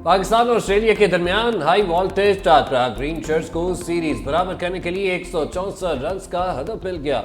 पाकिस्तान और ऑस्ट्रेलिया के दरमियान हाई वोल्टेज टाकरा ग्रीन शर्ट्स को सीरीज बराबर करने के लिए 164 रन का हदफ मिल गया।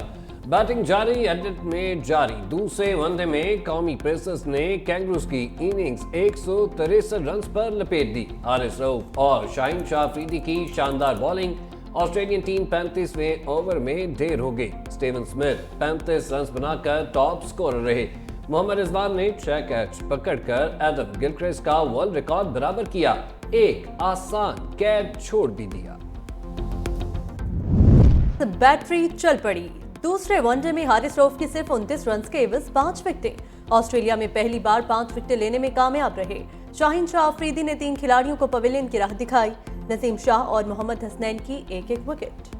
बैटिंग जारी, एडिट में जारी। दूसरे वनडे में कौमी पेसर्स ने कैंगरूज की इनिंग्स 163 रन पर लपेट दी। हारिस रऊफ और शाहीन शाह अफरीदी की शानदार बॉलिंग। ऑस्ट्रेलियन टीम 35वें ओवर में ढेर हो गई। स्टीवन स्मिथ 35 रन बनाकर टॉप स्कोरर रहे। मोहम्मद रिजवान ने 6 कैच पकड़कर एडम गिलक्रिस्ट का वर्ल्ड रिकॉर्ड बराबर किया। एक आसान कैच छोड़ भी दिया। बैटरी चल पड़ी। दूसरे वनडे में हारिस रऊफ की सिर्फ 29 रन के एवज 5 विकेटें। ऑस्ट्रेलिया में पहली बार 5 विकेटें लेने में कामयाब रहे। शाहीन शाह अफरीदी ने 3 खिलाड़ियों को पवेलियन की राह दिखाई। नसीम शाह और मोहम्मद हसनैन की एक विकेट।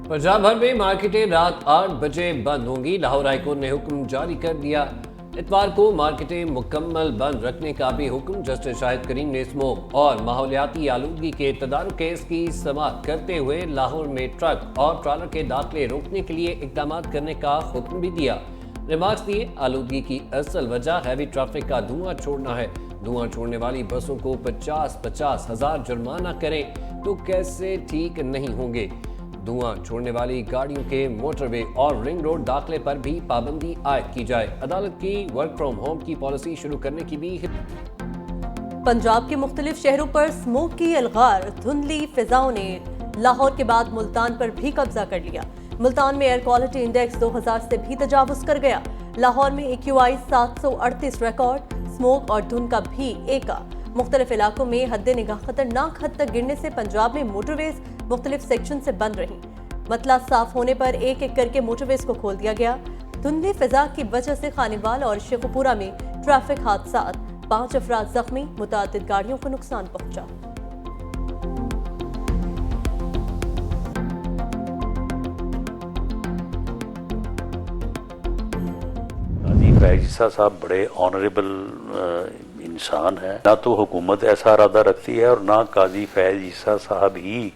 पंजाब भर में मार्केटें रात 8 बजे बंद होंगी। लाहौर हाईकोर्ट ने हुक्म जारी कर दिया। इतवार को मार्केटें मुकम्मल बंद रखने का भी हुक्म जस्टिस शाहिद करीम ने स्मोक और माहौलियाती आलूदगी के तदारुक केस की समाअत करते हुए लाहौर में ट्रक और ट्रालर के दाखिले रोकने के लिए इकदाम करने का हुक्म भी दिया। रिमार्क्स दिए, आलूदगी की असल वजह हैवी ट्रैफिक का धुआं छोड़ना है। धुआं छोड़ने वाली बसों को 50-50 हज़ार जुर्माना करें तो कैसे ठीक नहीं होंगे। धुआं छोड़ने वाली गाड़ियों के मोटरवे और रिंग रोड दाखिले पर भी पाबंदी आयद की जाए। अदालत की वर्क फ्रॉम होम की पॉलिसी शुरू करने की भी। पंजाब के मुख्तलिफ शहरों पर स्मोक की अलगार, धुंधली फिजाओं ने लाहौर के बाद मुल्तान पर भी कब्जा कर लिया। मुल्तान में एयर क्वालिटी इंडेक्स 2000 से भी तजावुज कर गया। लाहौर में AQI 738 रिकॉर्ड। स्मोक और धुंध का भी एका। मुख्तलिफ इलाकों में हद निगाह खतरनाक हद तक गिरने से पंजाब में मोटरवेज मुख्तलिफ सेक्शन से बंद रही। मतला साफ होने पर एक एक करके मोटरवेज को खोल दिया गया। धुंधली फिजा की वजह से खानीवाल और शेखुपुरा में ट्रैफिक हादसात, 5 अफराद जख्मी, मुतादिद गाड़ियों को नुकसान पहुंचा। फैज़ साहब बड़े ऑनरेबल इंसान है। ना तो हुकूमत ऐसा इरादा रखती है और ना काजी फैज़ ईसा साहब ही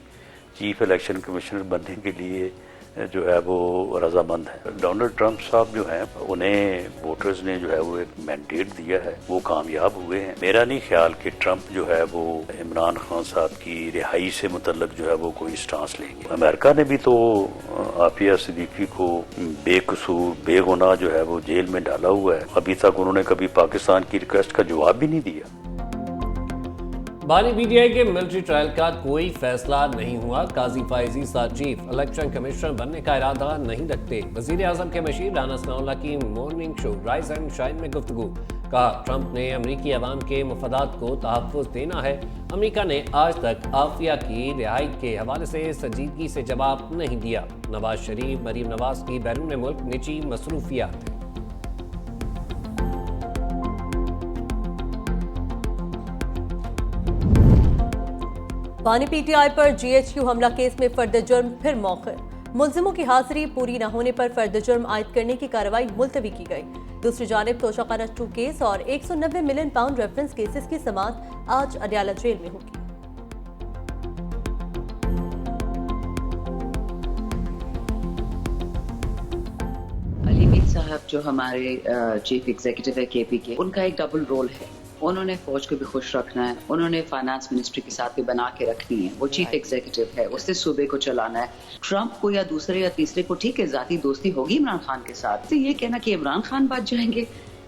चीफ इलेक्शन कमिश्नर बनने के लिए जो है वो रजामंद है। डोनाल्ड ट्रंप साहब जो हैं उन्हें वोटर्स ने जो है वो एक मैंडेट दिया है, वो कामयाब हुए हैं। मेरा नहीं ख्याल कि ट्रंप जो है वो इमरान खान साहब की रिहाई से मुतल्लक जो है वो कोई स्टांस लेंगे। अमेरिका ने भी तो आफिया सिद्दीकी को बेकसूर बेगुनाह जो है वो जेल में डाला हुआ है। अभी तक उन्होंने कभी पाकिस्तान की रिक्वेस्ट का जवाब भी नहीं दिया। बानी PTI के मिलिट्री ट्रायल का कोई फैसला नहीं हुआ। काजी फैज़ ईसा चीफ इलेक्शन कमिश्नर बनने का इरादा नहीं रखते। वजीर आजम के मशीर राना सनाउल्लाह की morning show rise and shine में गुफ्तगू। कहा, ट्रंप ने अमरीकी अवाम के मफादात को तहफ़्फ़ुज़ देना है। अमरीका ने आज तक आफिया की रिहाई के हवाले से संजीदगी से जवाब नहीं दिया। नवाज शरीफ, मरीम नवाज की बैरून मुल्क निजी मसरूफियात। बानी PTI पर GHQ हमला केस में फर्द जुर्म फिर मौखर। मुल्जिमों की हाजिरी पूरी न होने पर फर्द जुर्म आयद करने की कार्रवाई मुलतवी की गई। दूसरी जानिब तोशाखाना 2 केस और 190 मिलियन पाउंड रेफरेंस केसेस की समाअत आज अडयाला जेल में होगी। अली मीर साहब जो हमारे चीफ एग्जीक्यूटिव है KP के, उनका एक डबल रोल है। उन्होंने फौज को भी खुश रखना है, उन्होंने फाइनेंस मिनिस्ट्री के साथ भी बना के रखनी है। वो चीफ एग्जीक्यूटिव है, उससे सूबे को चलाना है। ट्रंप को या दूसरे या तीसरे को ठीक है जाती दोस्ती होगी इमरान खान के साथ, तो ये कहना कि इमरान खान बच जाएंगे।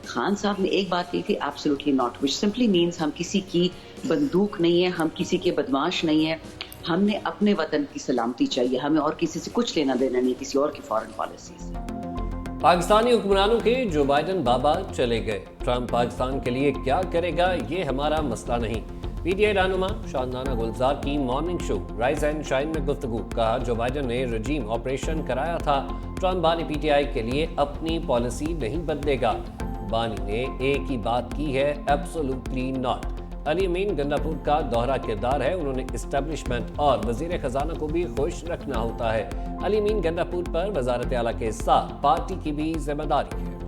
खान साहब ने एक बात कही थी, absolutely not, which simply means हम किसी की बंदूक नहीं है, हम किसी के बदमाश नहीं है। हमने अपने वतन की सलामती चाहिए, हमें और किसी से कुछ लेना देना नहीं, किसी और की फॉरेन पॉलिसी से। पाकिस्तानी हुक्मरानों के जो बाइडन बाबा चले गए। ट्रंप पाकिस्तान के लिए क्या करेगा ये हमारा मसला नहीं। PTI रहनुमा शानदाना गुलजार की morning show rise and shine में गुफ्तगू। कहा, जो बाइडन ने रजीम ऑपरेशन कराया था, ट्रंप बानी PTI के लिए अपनी पॉलिसी नहीं बदलेगा। बानी ने एक ही बात की है, एब्सोल्युटली नॉट। अली अमीन गंडापुर का दोहरा किरदार है। उन्होंने इस्टेब्लिशमेंट और वजीर खजाना को भी खुश रखना होता है। अली अमीन गंडापुर पर वजारत आला के साथ पार्टी की भी जिम्मेदारी है।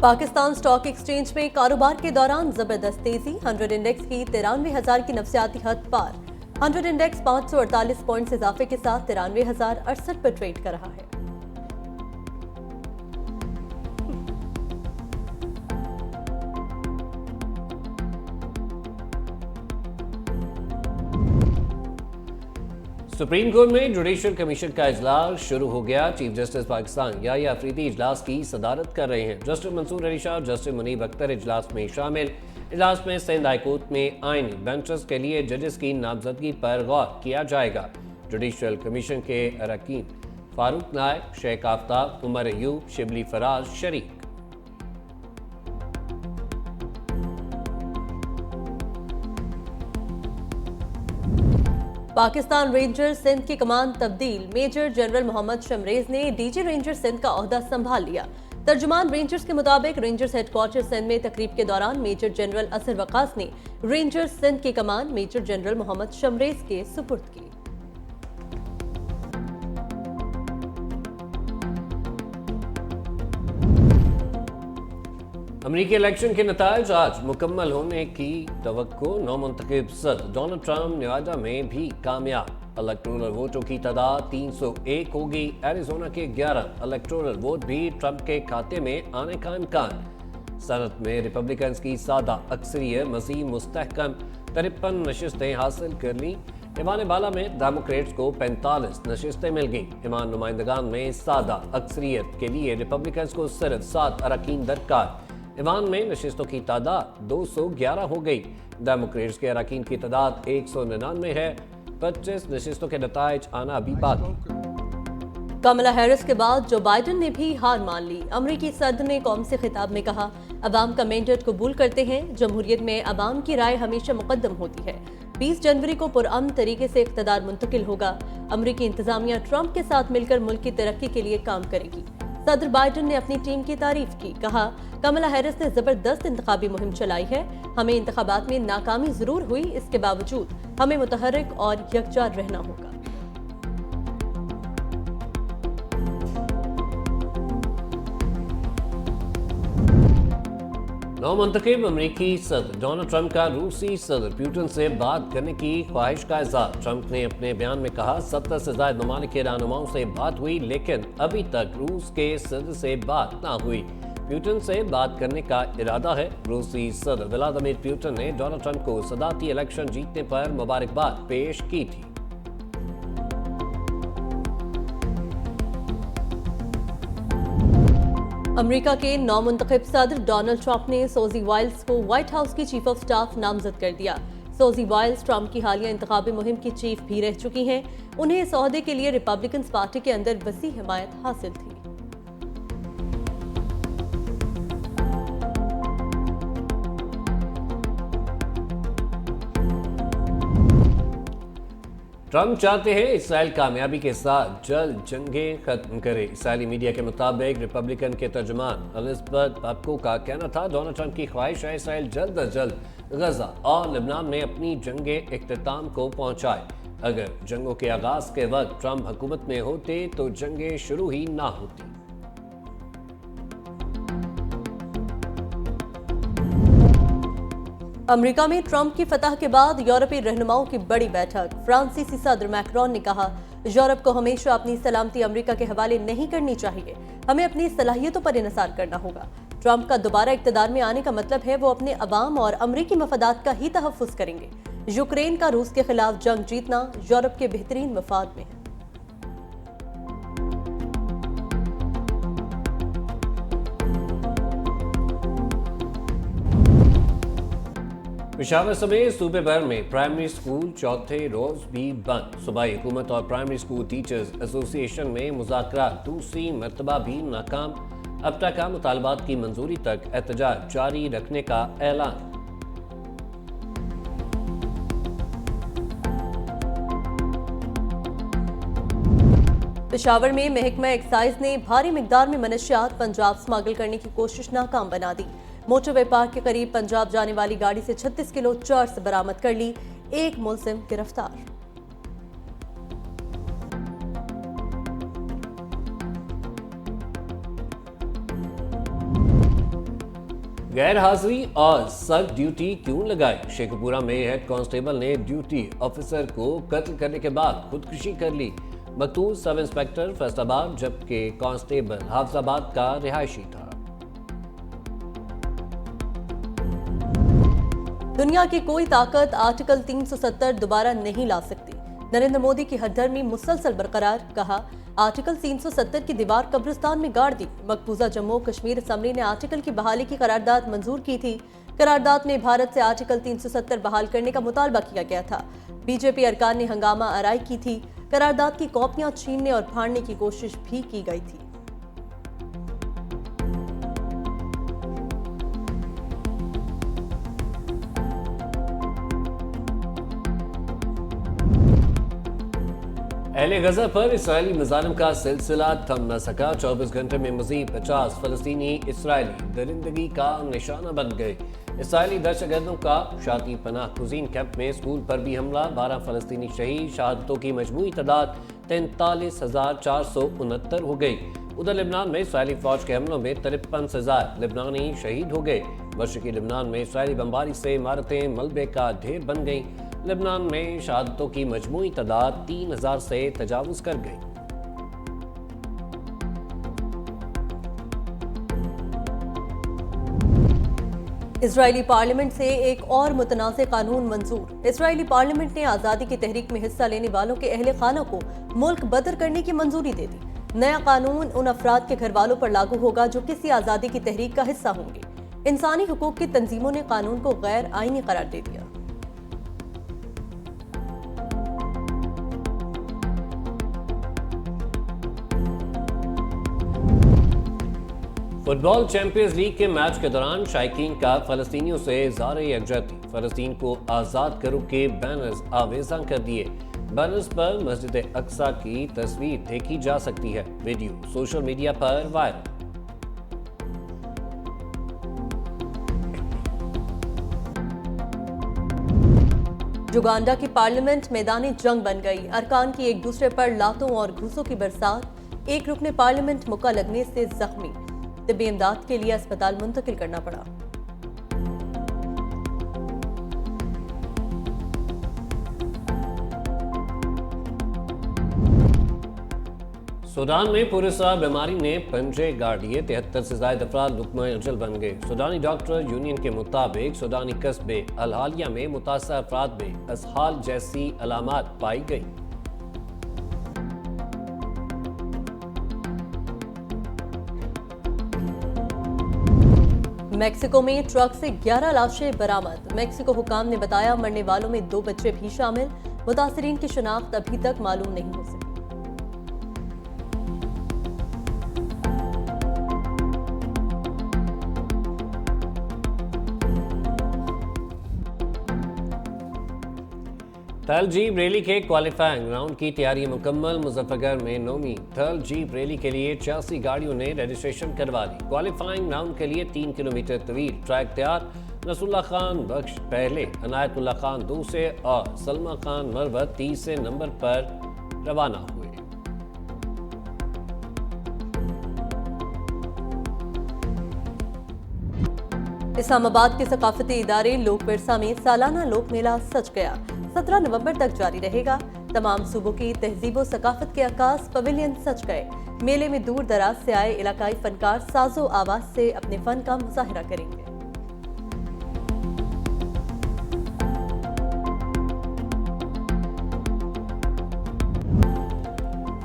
पाकिस्तान स्टॉक एक्सचेंज में कारोबार के दौरान जबरदस्त तेजी, 100 इंडेक्स की 93,000 की नफसियाती हद पार। 100 इंडेक्स 548 पॉइंट्स इजाफे के साथ 93,068 पर ट्रेड कर रहा है। सुप्रीम कोर्ट में जुडिशियल कमीशन का इजलास शुरू हो गया। चीफ जस्टिस पाकिस्तान याहिया अफरीदी इजलास की सदारत कर रहे हैं। जस्टिस मंसूर अली शाह और जस्टिस मुनीब अख्तर इजलास में शामिल। इजलास में सिंध हाई कोर्ट में आईनी बेंचेस के लिए जजेस की नामजदगी पर गौर किया जाएगा। जुडिशियल कमीशन के अरकान फारूक नायक, शेख आफ्ताब, उमर अयूब, शिबली फराज शरीक। पाकिस्तान रेंजर्स सिंध की कमान तब्दील, मेजर जनरल मोहम्मद शमरेज ने डीजी रेंजर्स सिंध का ओहदा संभाल लिया। तर्जुमान रेंजर्स के मुताबिक रेंजर्स हेडक्वार्टर सिंध में तकरीब के दौरान मेजर जनरल असर वकास ने रेंजर्स सिंध की कमान मेजर जनरल मोहम्मद शमरेज के सुपुर्द की। अमरीकी इलेक्शन के नताइज आज मुकम्मल होने की तवक्को। नौमुंतखब सदर डोनाल्ड ट्रंप नेवादा में भी कामयाब। इलेक्टोरल वोटों की तादाद 301 होगी। एरिजोना के 11 इलेक्टोरल वोट भी ट्रंप के खाते में आने का इम्कान। सनत में रिपब्लिकन की सादा अक्सरियत मजीद मुस्तहकम 53 नशिस्तें हासिल कर ली। ईमान बाला में डेमोक्रेट्स को 45 नशिस्तें मिल गई। ईमान नुमाइंदगान में सादा अक्सरियत के लिए रिपब्लिकन को सिर्फ 7 अरकान दरकार। ईमान में नशिस्तों की तादाद 211 हो गई। डेमोक्रेट्स के अरकान की तादाद 199 है। 25 नशिस्तों के नताइज आना अभी बाकी। कमला हैरिस के बाद जो बाइडन ने भी हार मान ली। अमरीकी सदर ने कौम से खिताब में कहा, अवाम का मैंडेट कबूल करते हैं। जमहूरियत में अवाम की राय हमेशा मुकद्दम होती है। 20 जनवरी को पुरअमन तरीके से इख्तिदार मुंतकिल होगा। अमरीकी इंतजामिया ट्रंप के साथ मिलकर मुल्क की तरक्की के लिए काम करेगी। सदर बाइडन ने अपनी टीम की तारीफ की। कहा, कमला हैरिस ने जबरदस्त इंतखाबी मुहिम चलाई है। हमें इंतखाबात में नाकामी जरूर हुई, इसके बावजूद हमें मुतहर्रिक और यकजा रहना होगा। नौमुंतखब अमरीकी सदर डोनाल्ड ट्रंप का रूसी सदर पुतिन से बात करने की ख्वाहिश का इज़हार। ट्रंप ने अपने बयान में कहा, 70 से ज़ायद ममालिक के रहनुमाओं से बात हुई, लेकिन अभी तक रूस के सदर से बात ना हुई। पुतिन से बात करने का इरादा है। रूसी सदर व्लादिमीर पुतिन ने डोनाल्ड ट्रंप को सदारती इलेक्शन जीतने पर मुबारकबाद पेश की थी। अमेरिका के नौमुंतखब सदर डोनाल्ड ट्रंप ने सोजी वाइल्स को व्हाइट हाउस की चीफ ऑफ स्टाफ नामजद कर दिया। सोजी वाइल्स ट्रंप की हालिया इंतखाबी मुहिम की चीफ भी रह चुकी हैं। उन्हें इस ओहदे के लिए रिपब्लिकन पार्टी के अंदर वसी हिमायत हासिल थी। ट्रंप चाहते हैं इसराइल कामयाबी के साथ जल्द जंगें खत्म करे। इसराइली मीडिया के मुताबिक रिपब्लिकन के तर्जुमान एलिजबेथ पापको का कहना था, डोनाल्ड ट्रंप की ख्वाहिश है इसराइल जल्द अज जल्द गजा और लेबनान में अपनी जंगें इख्तिताम को पहुंचाए। अगर जंगों के आगाज के वक्त ट्रंप हुकूमत में होते तो जंगें शुरू ही ना होती। अमेरिका में ट्रंप की फतह के बाद यूरोपीय रहनुमाओं की बड़ी बैठक। फ्रांसीसी सदर मैक्रोन ने कहा, यूरोप को हमेशा अपनी सलामती अमेरिका के हवाले नहीं करनी चाहिए। हमें अपनी सलाहियतों पर इन्हिसार करना होगा। ट्रंप का दोबारा इक़्तिदार में आने का मतलब है वो अपने अवाम और अमरीकी मफादात का ही तहफ़्फ़ुज़ करेंगे। यूक्रेन का रूस के खिलाफ जंग जीतना यूरोप के बेहतरीन मफाद में है। पेशावर समेत सूबे भर में प्राइमरी स्कूल चौथे रोज भी बंद। सूबाई हुकूमत और प्राइमरी स्कूल टीचर्स एसोसिएशन में मुज़ाकरात दूसरी मरतबा भी नाकाम। अब तक का मुतालबात की मंजूरी तक एहतजाज जारी रखने का ऐलान। पेशावर में महकमा एक्साइज ने भारी मिकदार में मनशियात पंजाब स्मगल करने की कोशिश नाकाम बना दी। मोटरवे पार्क के करीब पंजाब जाने वाली गाड़ी से 36 किलो चर्स बरामद कर ली। एक मुलजिम गिरफ्तार। गैर हाजिरी और सख्त ड्यूटी क्यों लगाई? शेखपुरा में हेड कांस्टेबल ने ड्यूटी ऑफिसर को कत्ल करने के बाद खुदकुशी कर ली। मकतूल सब इंस्पेक्टर फैसलाबाद जबकि कांस्टेबल हाफिजाबाद का रिहायशी था। दुनिया की कोई ताकत आर्टिकल 370 दोबारा नहीं ला सकती। नरेंद्र मोदी की हरधर्मी मुसलसल बरकरार, कहा आर्टिकल 370 की दीवार कब्रिस्तान में गाड़ दी। मकबूजा जम्मू कश्मीर असम्बली ने आर्टिकल की बहाली की करारदाद मंजूर की थी। करारदाद में भारत से आर्टिकल 370 बहाल करने का मुतालबा किया गया था। बीजेपी अरकान ने हंगामा आराई की थी। करारदाद की कॉपियां छीनने और फाड़ने की कोशिश भी की गई थी। अहले गजा पर इसराइली मज़ालिम का सिलसिला थम न सका। 24 घंटे में मज़ीद 50 फलस्तीनी इसराइली दरिंदगी का निशाना बन गए। इसराइली दहशतगर्दों का शाती पनाह कुजीन कैंप में स्कूल पर भी हमला। 12 फलस्तीनी शहीद। शहादतों की मजमूई तादाद 43,469 हो गई। उधर लेबनान में इसराइली फौज के हमलों में 53,000 लेबनानी शहीद हो गए। मशरकी लेबनान में इसराइली बमबारी से इमारतें मलबे का ढेर बन गईं। लेबनान में शहादतों की मजमूई तादाद 3,000 से तजावुज कर गई। इजरायली पार्लियामेंट से एक और मुतनाज़ कानून मंजूर। इजरायली पार्लियामेंट ने आज़ादी की तहरीक में हिस्सा लेने वालों के अहले खाना को मुल्क बदर करने की मंजूरी दे दी। नया कानून उन अफराद के घर वालों पर लागू होगा जो किसी आज़ादी की तहरीक का हिस्सा होंगे। इंसानी हुकूक की तंजीमों ने कानून को गैर आईनी करार दे दिया। फुटबॉल चैंपियंस लीग के मैच के दौरान शायकीन का फलस्तीनियों से इज़हार यकजहती। फलस्तीन को आज़ाद करो के बैनर्स आवेज़ा कर दिए। बैनर्स पर मस्जिद अक्सा की तस्वीर देखी जा सकती है। वीडियो सोशल मीडिया पर वायरल। युगांडा की पार्लियामेंट मैदानी जंग बन गई। अरकान की एक दूसरे पर लातों और घूसों की बरसात। एक रुकने पार्लियामेंट मुक्का लगने से जख्मी। तिब्बी इमदाद के लिए अस्पताल मुंतकिल करना पड़ा। सूडान में पुरसा बीमारी ने पंजे गाड़ दिए। 73 से ज्यादा अफराद लुकमा अजल बन गए। सूडानी डॉक्टर यूनियन के मुताबिक सूडानी कस्बे अलहालिया में मुतासर अफराद में असहाल जैसी अलामात पाई गई। मेक्सिको में ट्रक से 11 लाशें बरामद। मेक्सिको हुकाम ने बताया मरने वालों में 2 बच्चे भी शामिल। मुतासरीन की शिनाख्त अभी तक मालूम नहीं हो सकी। थल जीप रैली के क्वालिफाइंग राउंड की तैयारी मुकम्मल। मुजफ्फरगढ़ में नौवीं थल जीप रैली के लिए 86 गाड़ियों ने रजिस्ट्रेशन करवा ली। क्वालिफाइंग राउंड के लिए 3 किलोमीटर तवील ट्रैक तैयार। नसरुल्लाह खान बख्श पहले, अनायतुल्लाह खान दूसरे और सलमा खान मरवत तीसरे नंबर पर रवाना हुए। इस्लामाबाद के सकाफती इदारे लोक विरसा में सालाना लोक मेला सज गया। 17 नवंबर तक जारी रहेगा। तमाम सूबों की तहजीब व सकाफत के अक्कास पवेलियन सज गए। मेले में दूर दराज से आए इलाकाई फनकार साजो आवाज से अपने फन का मुजाहिरा करेंगे।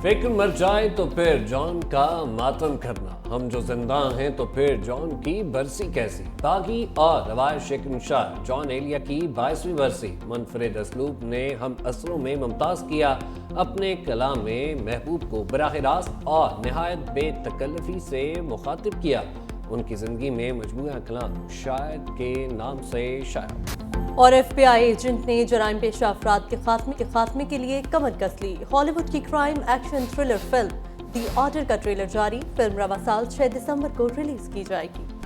फिक्र मर जाए तो फिर जॉन का मातम करना। हम जो जिंदा हैं तो फिर जॉन की बरसी कैसी। बागी और रवायत शिकन शाह जॉन एलिया की 22वीं बरसी। मुनफरिद असलूब ने हम असरों में मुमताज किया। अपने कलाम में महबूब को बराह रास्त और नहायत बेतकल्लफी से मुखातिब किया। उनकी जिंदगी में मजमूआ कलाम शायद के नाम से शाया। और FBI एजेंट ने जराइम पेशा अफराद के खात्मे के लिए कमर कस ली। हॉलीवुड की क्राइम एक्शन थ्रिलर फिल्म दी ऑर्डर का ट्रेलर जारी। फिल्म रवा साल 6 दिसंबर को रिलीज की जाएगी।